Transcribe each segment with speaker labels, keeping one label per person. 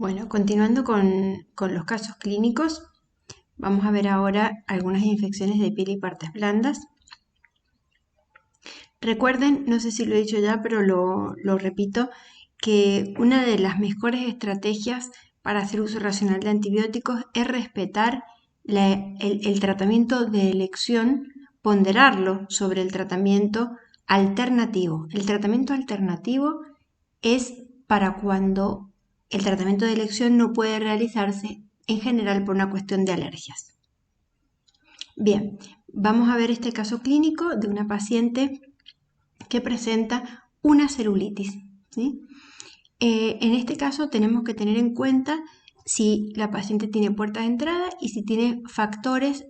Speaker 1: Bueno, continuando con los casos clínicos, vamos a ver ahora algunas infecciones de piel y partes blandas. Recuerden, no sé si lo he dicho ya, pero lo repito, que una de las mejores estrategias para hacer uso racional de antibióticos es respetar el tratamiento de elección, ponderarlo sobre el tratamiento alternativo. El tratamiento alternativo es para cuando el tratamiento de elección no puede realizarse en general por una cuestión de alergias. Bien, vamos a ver este caso clínico de una paciente que presenta una celulitis, ¿sí? En este caso tenemos que tener en cuenta si la paciente tiene puerta de entrada y si tiene factores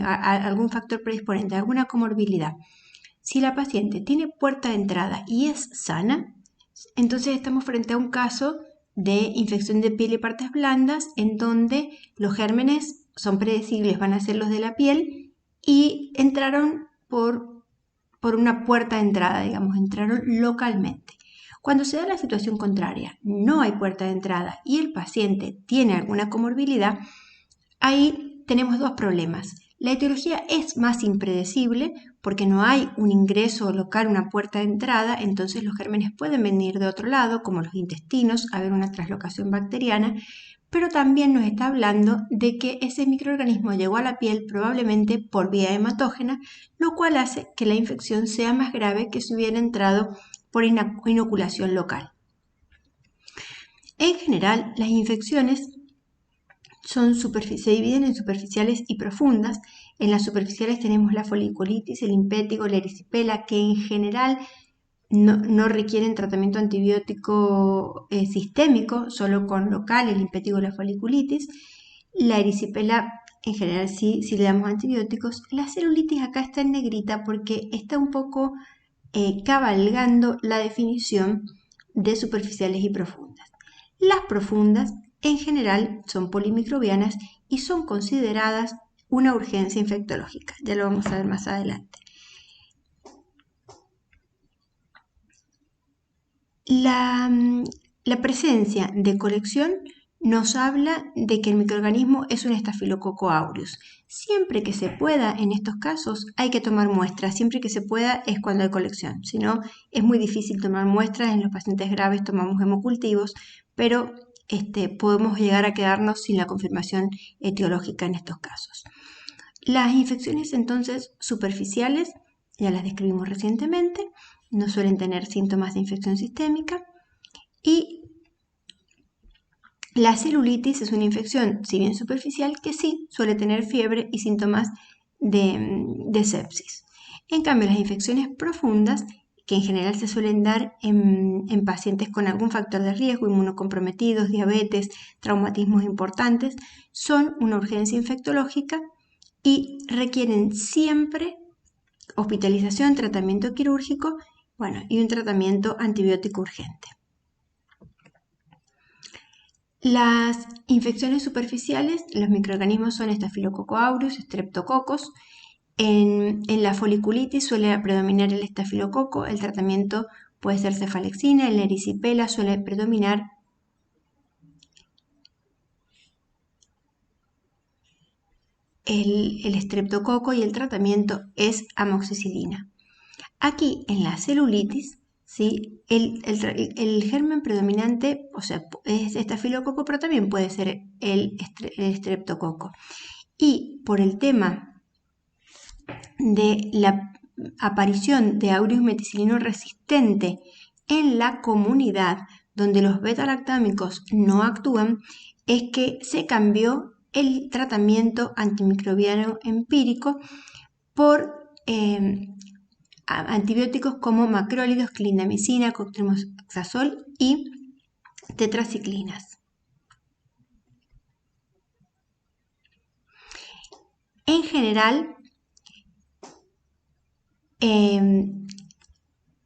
Speaker 1: algún factor predisponente, alguna comorbilidad. Si la paciente tiene puerta de entrada y es sana, entonces estamos frente a un caso de infección de piel y partes blandas en donde los gérmenes son predecibles, van a ser los de la piel y entraron por una puerta de entrada, digamos, entraron localmente. Cuando se da la situación contraria, no hay puerta de entrada y el paciente tiene alguna comorbilidad, ahí tenemos dos problemas. La etiología es más impredecible porque no hay un ingreso local, una puerta de entrada, entonces los gérmenes pueden venir de otro lado, como los intestinos, haber una translocación bacteriana, pero también nos está hablando de que ese microorganismo llegó a la piel probablemente por vía hematógena, lo cual hace que la infección sea más grave que si hubiera entrado por inoculación local. En general, las infecciones se dividen en superficiales y profundas. En las superficiales tenemos la foliculitis, el impétigo, la erisipela, que en general no requieren tratamiento antibiótico sistémico, solo con local, el impétigo, la foliculitis. La erisipela en general sí le damos antibióticos. La celulitis acá está en negrita porque está un poco cabalgando la definición de superficiales y profundas. Las profundas en general son polimicrobianas y son consideradas una urgencia infectológica. Ya lo vamos a ver más adelante. La presencia de colección nos habla de que el microorganismo es un Staphylococcus aureus. Siempre que se pueda, en estos casos, hay que tomar muestras. Siempre que se pueda es cuando hay colección. Si no, es muy difícil tomar muestras. En los pacientes graves tomamos hemocultivos, pero podemos llegar a quedarnos sin la confirmación etiológica en estos casos. Las infecciones entonces superficiales, ya las describimos recientemente, no suelen tener síntomas de infección sistémica y la celulitis es una infección, si bien superficial, que sí suele tener fiebre y síntomas de sepsis. En cambio, las infecciones profundas, que en general se suelen dar en pacientes con algún factor de riesgo, inmunocomprometidos, diabetes, traumatismos importantes, son una urgencia infectológica y requieren siempre hospitalización, tratamiento quirúrgico, y un tratamiento antibiótico urgente. Las infecciones superficiales, los microorganismos son Staphylococcus aureus, Streptococcus. En la foliculitis suele predominar el estafilococo, el tratamiento puede ser cefalexina, en la erisipela suele predominar el estreptococo y el tratamiento es amoxicilina. Aquí en la celulitis, ¿sí? el germen predominante, o sea, es estafilococo, pero también puede ser el estreptococo. Y por el tema de la aparición de aureus meticilino resistente en la comunidad donde los beta-lactámicos no actúan, es que se cambió el tratamiento antimicrobiano empírico por antibióticos como macrólidos, clindamicina, cotrimoxazol y tetraciclinas. En general,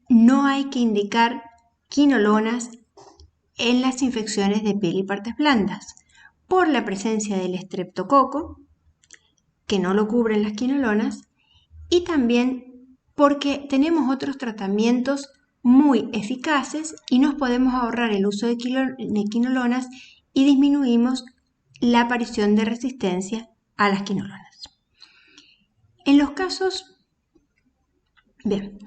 Speaker 1: no hay que indicar quinolonas en las infecciones de piel y partes blandas por la presencia del estreptococo, que no lo cubren las quinolonas, y también porque tenemos otros tratamientos muy eficaces y nos podemos ahorrar el uso de quinolonas y disminuimos la aparición de resistencia a las quinolonas. En los casos, bien,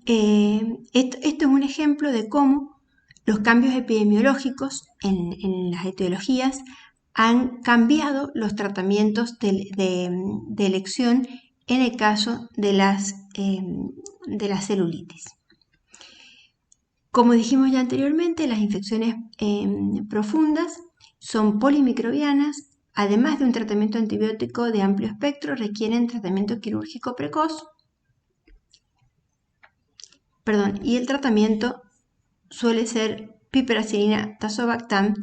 Speaker 1: esto es un ejemplo de cómo los cambios epidemiológicos en las etiologías han cambiado los tratamientos de elección en el caso de la celulitis. Como dijimos ya anteriormente, las infecciones profundas son polimicrobianas, además de un tratamiento antibiótico de amplio espectro, requieren tratamiento quirúrgico precoz. Y el tratamiento suele ser piperacilina, tazobactam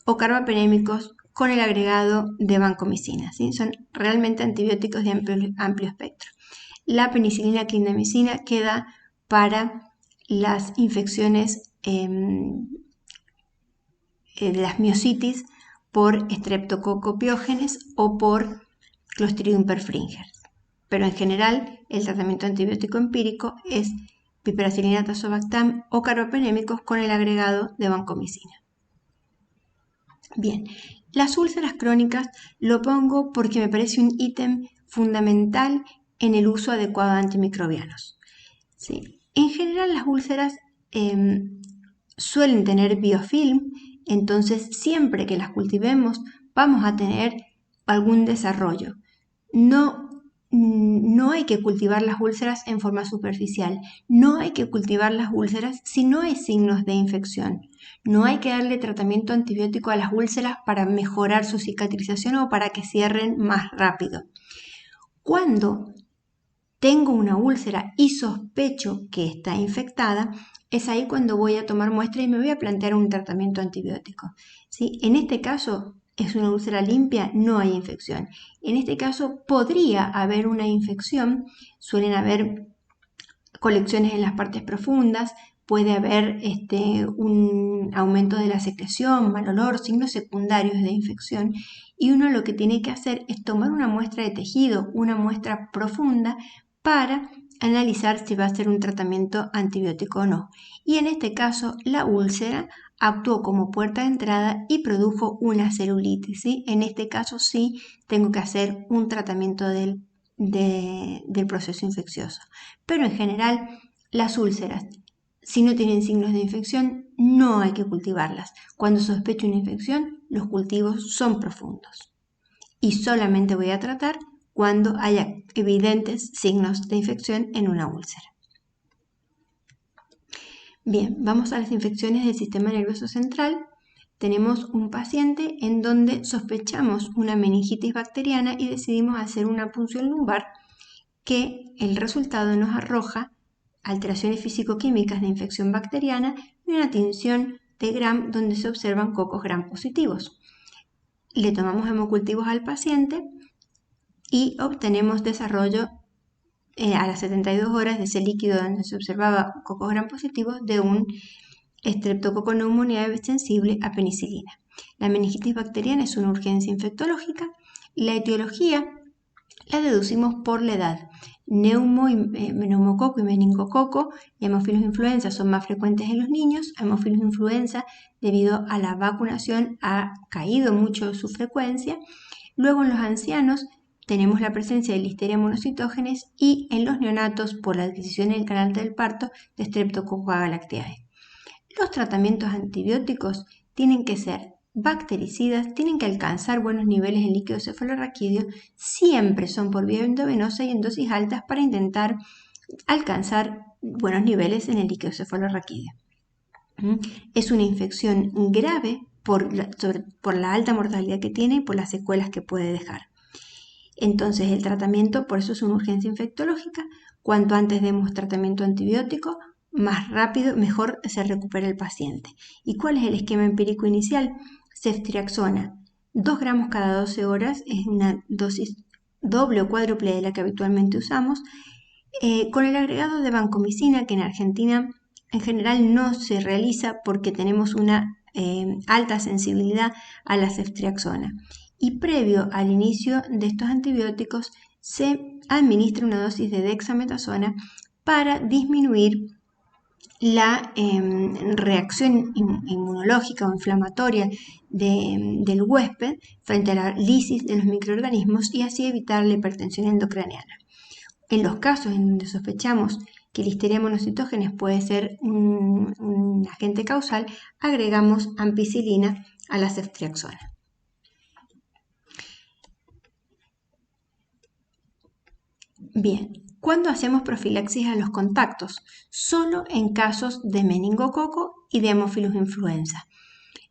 Speaker 1: o carbapenémicos con el agregado de vancomicina, ¿sí? Son realmente antibióticos de amplio espectro. La penicilina clindamicina queda para las infecciones de las miositis por Streptococcus pyogenes o por Clostridium perfringens. Pero en general el tratamiento antibiótico empírico es piperacilina, tazobactam o carbapenémicos con el agregado de vancomicina. Bien, las úlceras crónicas lo pongo porque me parece un ítem fundamental en el uso adecuado de antimicrobianos. ¿Sí? En general las úlceras suelen tener biofilm, entonces siempre que las cultivemos vamos a tener algún desarrollo. No hay que cultivar las úlceras en forma superficial, no hay que cultivar las úlceras si no hay signos de infección, no hay que darle tratamiento antibiótico a las úlceras para mejorar su cicatrización o para que cierren más rápido. Cuando tengo una úlcera y sospecho que está infectada, es ahí cuando voy a tomar muestra y me voy a plantear un tratamiento antibiótico. ¿Sí? En este caso, es una úlcera limpia, no hay infección. En este caso, podría haber una infección, suelen haber colecciones en las partes profundas, puede haber un aumento de la secreción, mal olor, signos secundarios de infección, y uno lo que tiene que hacer es tomar una muestra de tejido, una muestra profunda, para analizar si va a ser un tratamiento antibiótico o no. Y en este caso, la úlcera actuó como puerta de entrada y produjo una celulitis, ¿sí? En este caso sí tengo que hacer un tratamiento del proceso infeccioso. Pero en general, las úlceras, si no tienen signos de infección, no hay que cultivarlas. Cuando sospecho una infección, los cultivos son profundos. Y solamente voy a tratar cuando haya evidentes signos de infección en una úlcera. Bien, vamos a las infecciones del sistema nervioso central. Tenemos un paciente en donde sospechamos una meningitis bacteriana y decidimos hacer una punción lumbar, que el resultado nos arroja alteraciones físico-químicas de infección bacteriana y una tinción de Gram donde se observan cocos Gram positivos. Le tomamos hemocultivos al paciente y obtenemos desarrollo a las 72 horas de ese líquido donde se observaba cocos Gram positivos de un Streptococcus pneumoniae sensible a penicilina. La meningitis bacteriana es una urgencia infectológica y la etiología la deducimos por la edad. Neumococo y meningococo y Haemophilus influenza son más frecuentes en los niños. Haemophilus influenza, debido a la vacunación, ha caído mucho su frecuencia. Luego en los ancianos tenemos la presencia de Listeria monocitógenes y en los neonatos, por la adquisición en el canal del parto, de Streptococcus agalactiae. Los tratamientos antibióticos tienen que ser bactericidas, tienen que alcanzar buenos niveles en líquido cefalorraquídeo, siempre son por vía endovenosa y en dosis altas para intentar alcanzar buenos niveles en el líquido cefalorraquídeo. Es una infección grave por la alta mortalidad que tiene y por las secuelas que puede dejar. Entonces el tratamiento, por eso es una urgencia infectológica. Cuanto antes demos tratamiento antibiótico, más rápido, mejor se recupera el paciente. ¿Y cuál es el esquema empírico inicial? Ceftriaxona, 2 gramos cada 12 horas, es una dosis doble o cuádruple de la que habitualmente usamos, con el agregado de vancomicina, que en Argentina en general no se realiza porque tenemos una alta sensibilidad a la ceftriaxona. Y previo al inicio de estos antibióticos se administra una dosis de dexametasona para disminuir la reacción inmunológica o inflamatoria del huésped frente a la lisis de los microorganismos y así evitar la hipertensión endocraniana. En los casos en donde sospechamos que Listeria monocytogenes puede ser un agente causal, agregamos ampicilina a la ceftriaxona. Bien, ¿cuándo hacemos profilaxis a los contactos? Solo en casos de meningococo y de Haemophilus influenza.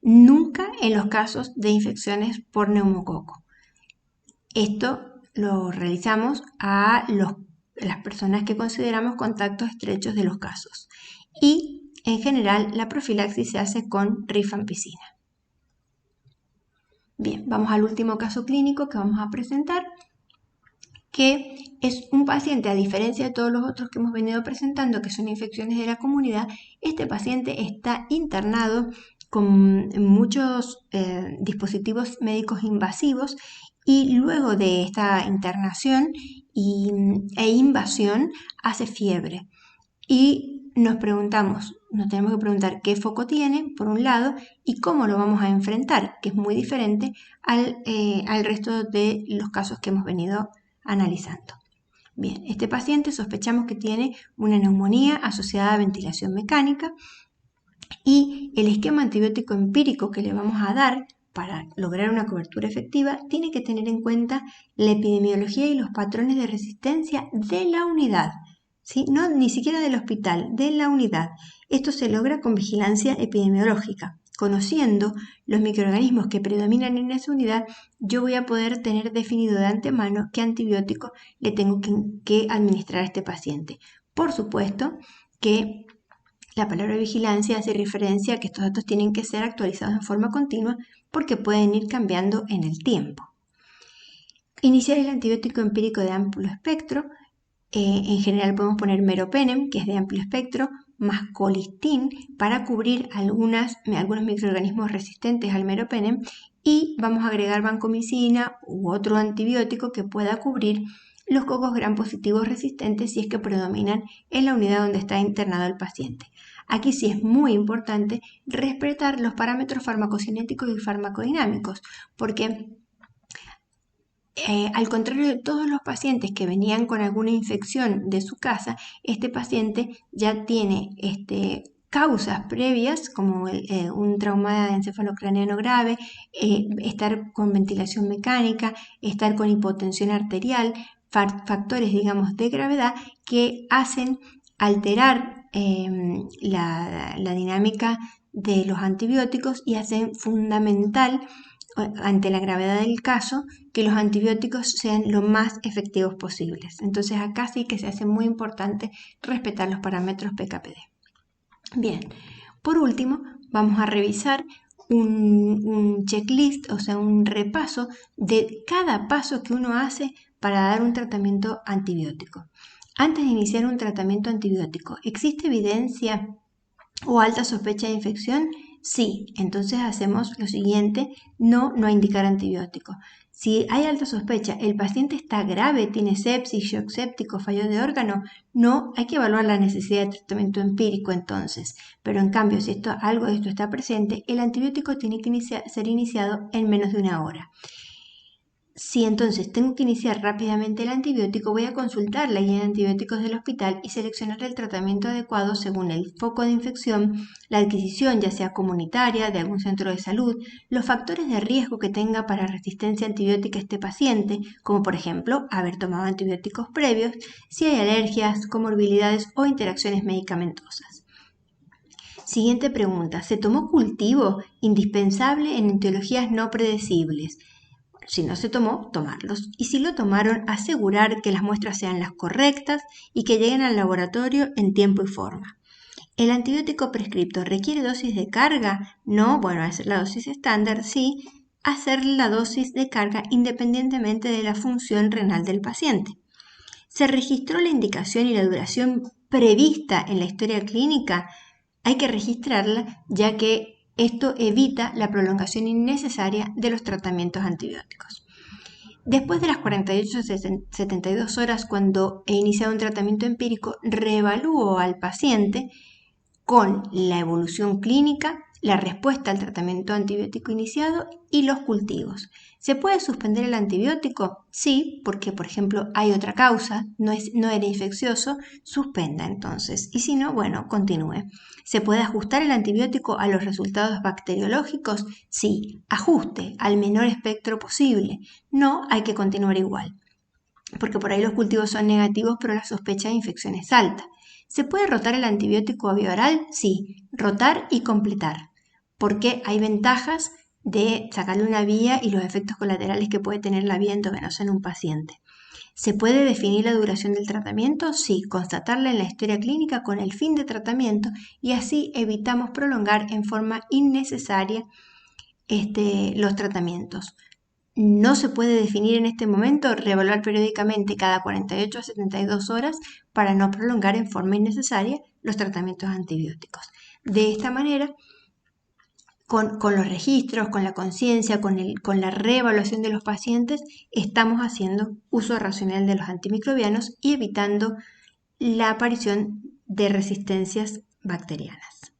Speaker 1: Nunca en los casos de infecciones por neumococo. Esto lo realizamos a las personas que consideramos contactos estrechos de los casos. Y en general la profilaxis se hace con rifampicina. Bien, vamos al último caso clínico que vamos a presentar, que es un paciente, a diferencia de todos los otros que hemos venido presentando, que son infecciones de la comunidad. Este paciente está internado con muchos dispositivos médicos invasivos y luego de esta internación e invasión hace fiebre. Y nos tenemos que preguntar qué foco tiene, por un lado, y cómo lo vamos a enfrentar, que es muy diferente al resto de los casos que hemos venido analizando. Bien, este paciente sospechamos que tiene una neumonía asociada a ventilación mecánica y el esquema antibiótico empírico que le vamos a dar para lograr una cobertura efectiva tiene que tener en cuenta la epidemiología y los patrones de resistencia de la unidad. ¿Sí? No, ni siquiera del hospital, de la unidad. Esto se logra con vigilancia epidemiológica. Conociendo los microorganismos que predominan en esa unidad, yo voy a poder tener definido de antemano qué antibiótico le tengo que administrar a este paciente. Por supuesto que la palabra vigilancia hace referencia a que estos datos tienen que ser actualizados en forma continua porque pueden ir cambiando en el tiempo. Iniciar el antibiótico empírico de amplio espectro. En general podemos poner meropenem, que es de amplio espectro, más colistin para cubrir algunos microorganismos resistentes al meropenem y vamos a agregar vancomicina u otro antibiótico que pueda cubrir los cocos gram positivos resistentes si es que predominan en la unidad donde está internado el paciente. Aquí sí es muy importante respetar los parámetros farmacocinéticos y farmacodinámicos, porque al contrario de todos los pacientes que venían con alguna infección de su casa, este paciente ya tiene causas previas como un trauma encefalocraneano grave, estar con ventilación mecánica, estar con hipotensión arterial, factores, digamos, de gravedad que hacen alterar la dinámica de los antibióticos y hacen fundamental ante la gravedad del caso, que los antibióticos sean lo más efectivos posibles. Entonces acá sí que se hace muy importante respetar los parámetros PKPD. Bien, por último vamos a revisar un checklist, o sea, un repaso de cada paso que uno hace para dar un tratamiento antibiótico. Antes de iniciar un tratamiento antibiótico, ¿existe evidencia o alta sospecha de infección? Sí, entonces hacemos lo siguiente, no indicar antibiótico. Si hay alta sospecha, el paciente está grave, tiene sepsis, shock séptico, fallo de órgano, no hay que evaluar la necesidad de tratamiento empírico entonces. Pero en cambio, si algo de esto está presente, el antibiótico tiene que ser iniciado en menos de una hora. Si entonces tengo que iniciar rápidamente el antibiótico, voy a consultar la guía de antibióticos del hospital y seleccionar el tratamiento adecuado según el foco de infección, la adquisición ya sea comunitaria, de algún centro de salud, los factores de riesgo que tenga para resistencia antibiótica este paciente, como por ejemplo haber tomado antibióticos previos, si hay alergias, comorbilidades o interacciones medicamentosas. Siguiente pregunta, ¿se tomó cultivo indispensable en etiologías no predecibles? Si no se tomó, tomarlos. Y si lo tomaron, asegurar que las muestras sean las correctas y que lleguen al laboratorio en tiempo y forma. ¿El antibiótico prescripto requiere dosis de carga? No, bueno, hacer la dosis estándar, sí. Hacer la dosis de carga independientemente de la función renal del paciente. ¿Se registró la indicación y la duración prevista en la historia clínica? Hay que registrarla ya que esto evita la prolongación innecesaria de los tratamientos antibióticos. Después de las 48 a 72 horas, cuando he iniciado un tratamiento empírico, reevalúo al paciente con la evolución clínica, la respuesta al tratamiento antibiótico iniciado y los cultivos. ¿Se puede suspender el antibiótico? Sí, porque por ejemplo hay otra causa, no era infeccioso, suspenda entonces. Y si no, bueno, continúe. ¿Se puede ajustar el antibiótico a los resultados bacteriológicos? Sí, ajuste al menor espectro posible. No, hay que continuar igual, porque por ahí los cultivos son negativos, pero la sospecha de infección es alta. ¿Se puede rotar el antibiótico a vía oral? Sí, rotar y completar, porque hay ventajas de sacarle una vía y los efectos colaterales que puede tener la vía endovenosa en un paciente. ¿Se puede definir la duración del tratamiento? Sí, constatarla en la historia clínica con el fin de tratamiento y así evitamos prolongar en forma innecesaria los tratamientos. No se puede definir en este momento, reevaluar periódicamente cada 48 a 72 horas para no prolongar en forma innecesaria los tratamientos antibióticos. De esta manera, con los registros, con la conciencia, con la reevaluación de los pacientes, estamos haciendo uso racional de los antimicrobianos y evitando la aparición de resistencias bacterianas.